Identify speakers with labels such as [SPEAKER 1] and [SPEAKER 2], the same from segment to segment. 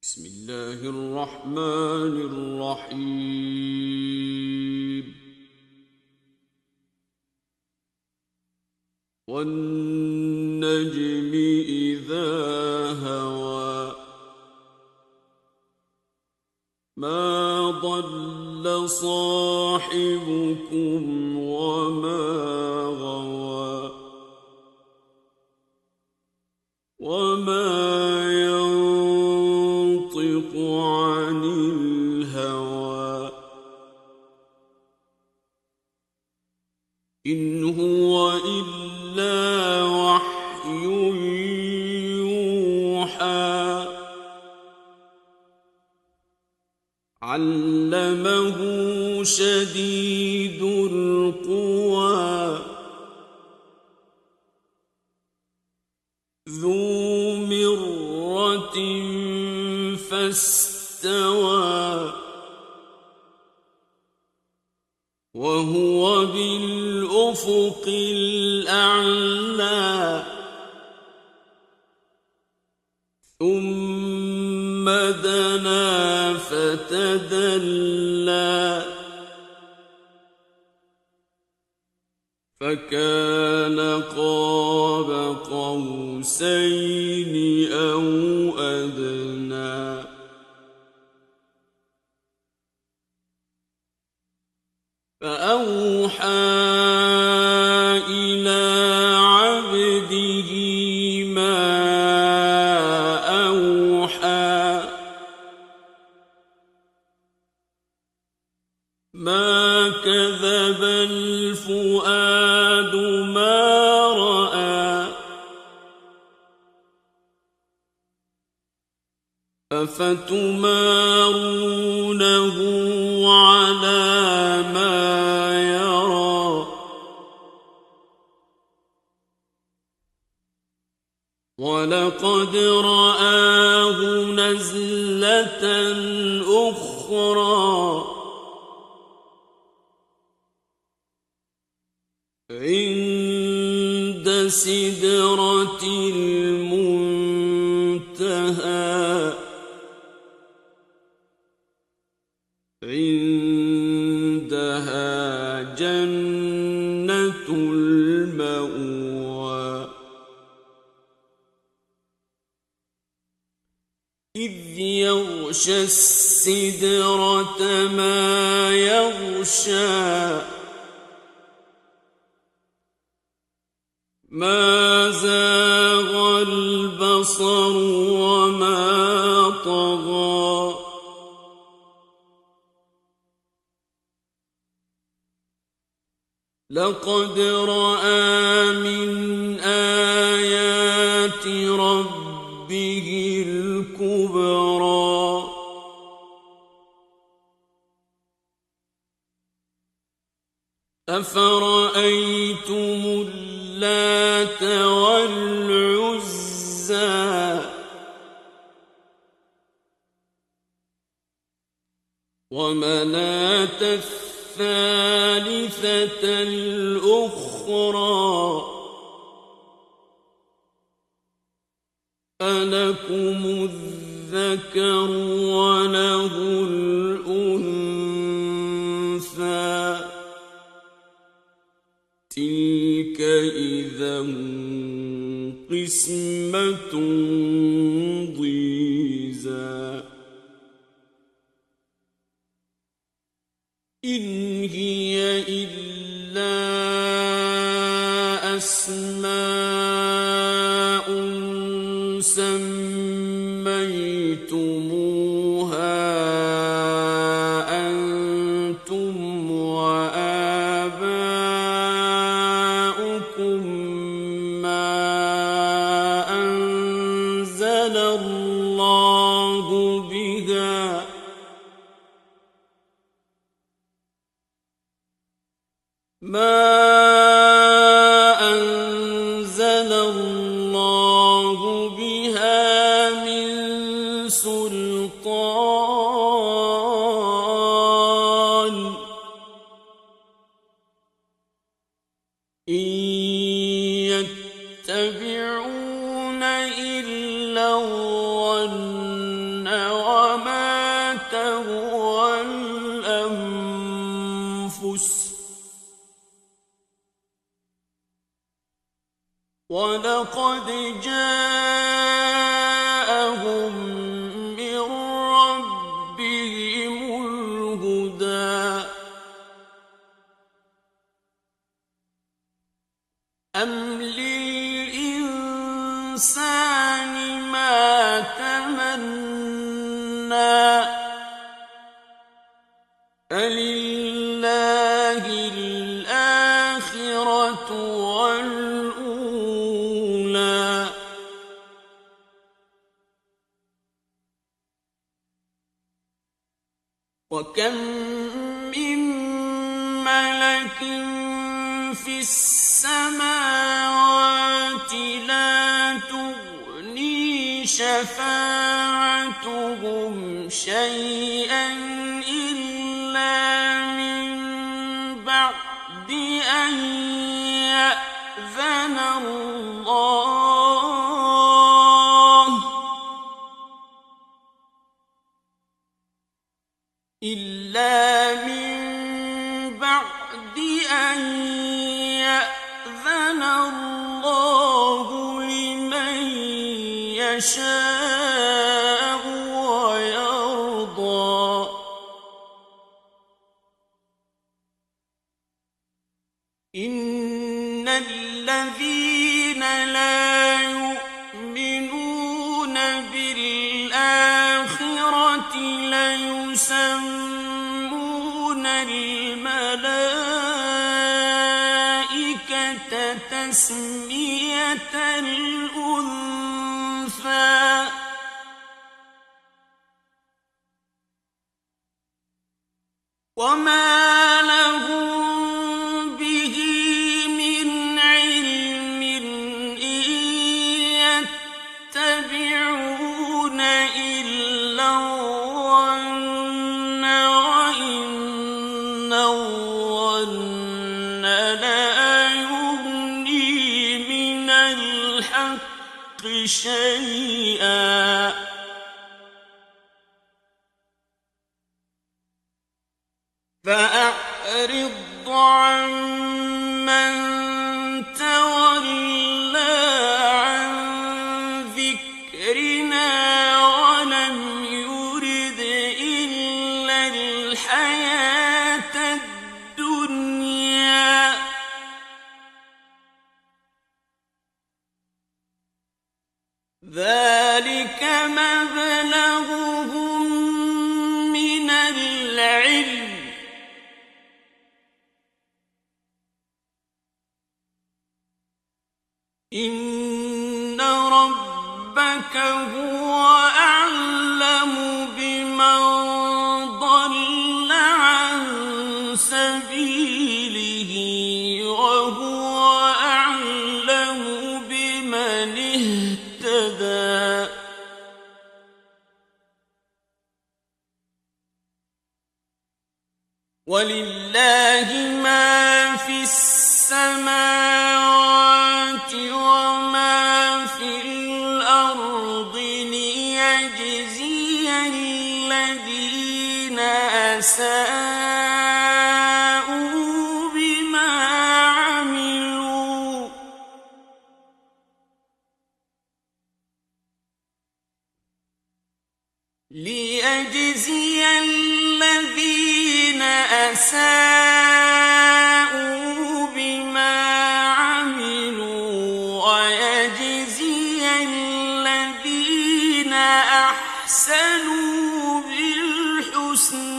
[SPEAKER 1] بسم الله الرحمن الرحيم والنجم إذا هوى ما ضل صاحبكم وما غوى وما ينطق عن الهوى إن هو إلا وحي يوحى علمه شديد القوى ذو مرة فاستوى وهو بالأفق الأعلى ثم دنا فتدلى فكان قاب قوسين أو أدنى فأوحى إلى عبده ما أوحى ما كذب الفؤاد ما رأى أفتمارونه على ما يرى ولقد رآه نزلة أخرى عند سدرة المنتهى عندها جنة المأوى إذ يغشى السدرة ما يغشى ما زاغ البصر وما طغى لقد رأى من آيات ربه الكبرى أفرأيتم اللات والعزى ومناة الثالثة الأخرى ألكم الذكر وله الأنثى تلك إذا قسمة ضيزى إن هي إلا أسماء سميتموها أنتم وآباؤكم ما أنزل الله بها من سلطان إن يتبعون إلا الظن وَلَقَدْ جَاءَهُم مِّن رَّبِّهِمُ الْهُدَىٰ أَمْ لِلْإِنسَانِ مَا تَمَنَّىٰ فَلِلَّهِ الْآخِرَةُ وَالْأُولَىٰ وَكَم مِّن مَّلَكٍ فِي السَّمَاوَاتِ لَا تُغْنِي شَفَاعَتُهُمْ شَيْئًا إِلَّا مِن بَعْدِ أَن يَأْذَنَ اللَّهُ لِمَن يَشَاءُ وَيَرْضَىٰ إِنَّ الَّذِينَ لَا يُؤْمِنُونَ بِالْآخِرَةِ لَيُسَمُّونَ الْمَلَائِكَةَ تَسْمِيَةَ الْأُنثَىٰ وَمَا لَهُم بِهِ مِنْ عِلْمٍ إِن يَتَّبِعُونَ إِلَّا الظَّنَّ وَإِنَّ الظَّنَّ لَا يُغْنِي مِنَ الْحَقِّ شَيْئًا فَأَعْرِضْ عَمَّن تَوَلَّىٰ عَن ذِكْرِنَا وَلَمْ يُرِدْ إِلَّا الْحَيَاةَ الدُّنْيَا ذَٰلِكَ مَبْلَغُهُم مِّنَ الْعِلْمِ إِنَّ رَبَّكَ هُوَ أَعْلَمُ بِمَن ضَلَّ عَن سَبِيلِهِ وَهُوَ أَعْلَمُ بِمَنِ اهْتَدَىٰ وَلِلَّهِ مَا فِي السَّمَاوَاتِ وَمَا فِي الْأَرْضِ لِيَجْزِيَ الَّذِينَ أَسَاءُوا بِمَا عَمِلُوا وَيَجْزِيَ الَّذِينَ أَحْسَنُوا بِالْحُسْنَىٰ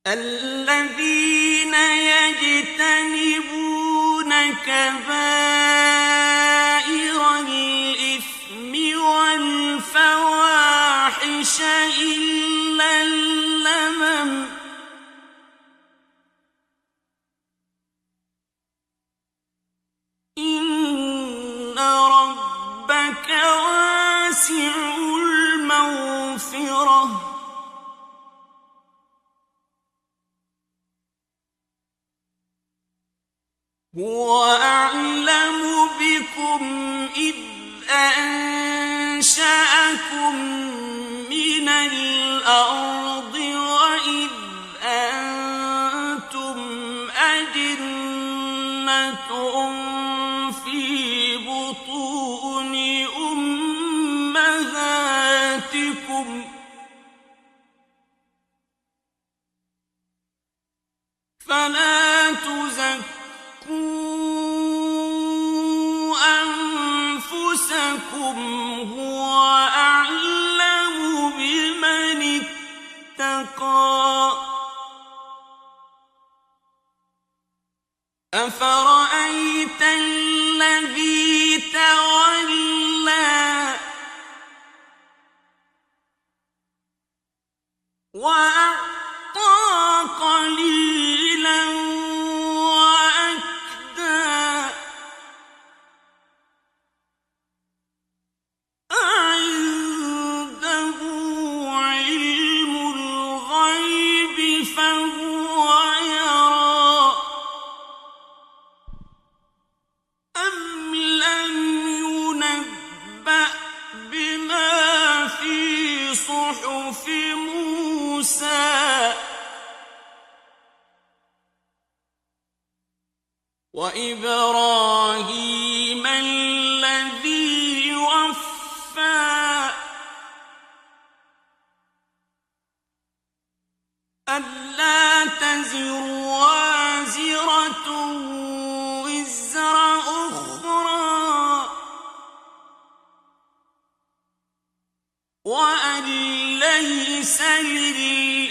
[SPEAKER 1] الَّذِينَ يَجْتَنِبُونَ كَبَائِرَ الْإِثْمِ وَالْفَوَاحِشَ إِلَّا اللَّمَمَ إِنَّ رَبَّكَ وَاسِعُ الْمَغْفِرَةِ هُوَ أَعْلَمُ بِكُمْ إِذْ أَنشَأَكُم مِّنَ الْأَرْضِ وَإِذْ أَنتُمْ بكم فلا تزكوا أنفسكم هو أعلم بمن اتقى أفرأيت الذي تولى وأعطى قليلا وأكدى أعنده علم الغيب فهو يرى أم لم ينبأ بما في صحف موسى وإبراهيم الذي وفى ألا تزر وازرة وزر أخرى وأن ليس للإنسان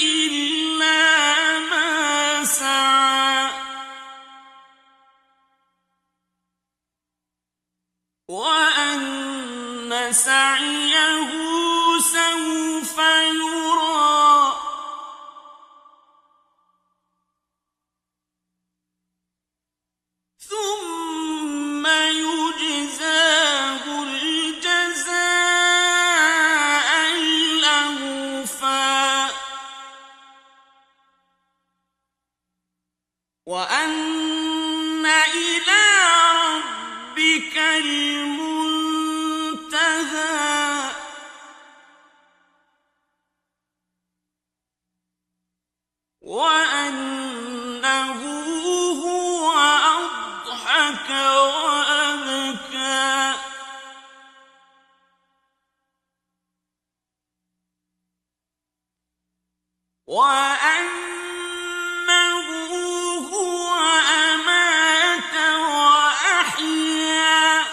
[SPEAKER 1] إلا ما سعى وأن سعيه سوف يرى ثم يجزاه الجزاء الأوفى وأن إلى ربك المنتهى وأنه هو أضحك وأبكى وأنه هو أمات وأحيا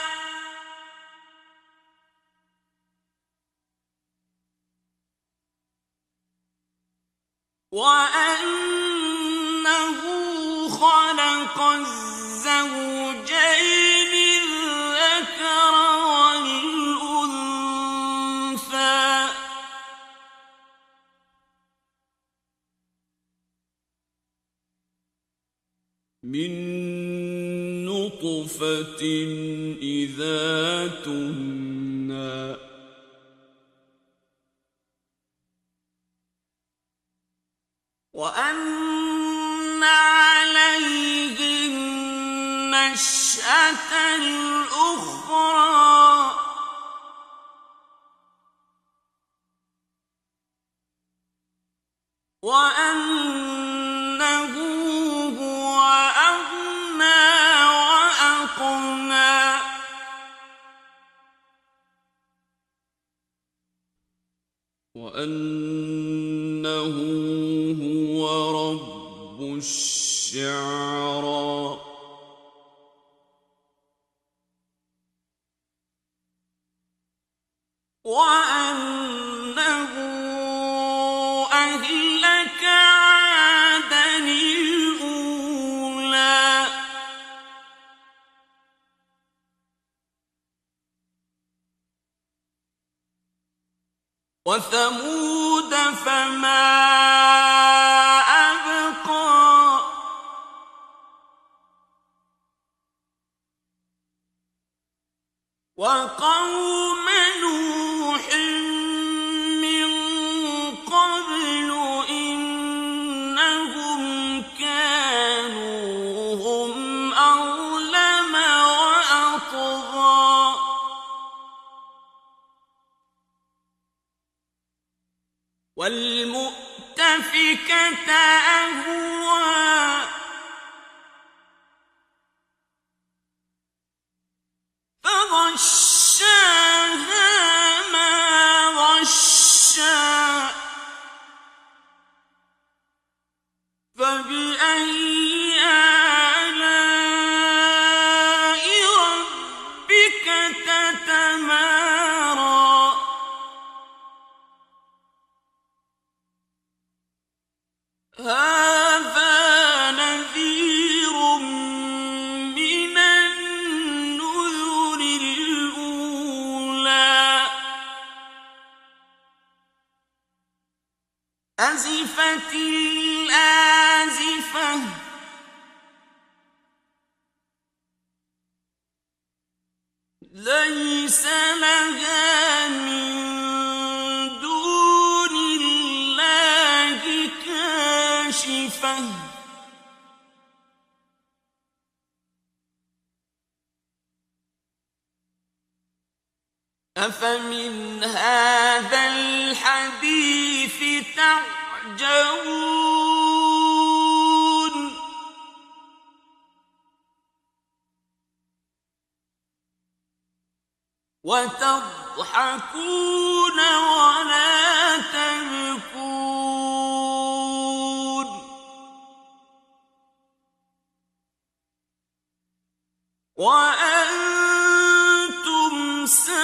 [SPEAKER 1] وأنه خلق الزوجين الذكر والأنثى من نطفة إذا تمنى وأن عليه النشأة الأخرى وأنه هو أغنى وأقنى وأنه هو رب الشعرى وأنه أهلك عادا الأولى وثمود فما أبقى وقوم نوح من قبل إنهم كانوا هم أظلم وأطغى والمؤتفكة أهوى فغشاها عزفت الآزفة ليس لها من دون الله كاشفة أفمن هذا الحديث تعجبون وتضحكون ولا تبكون وأنتم سامدون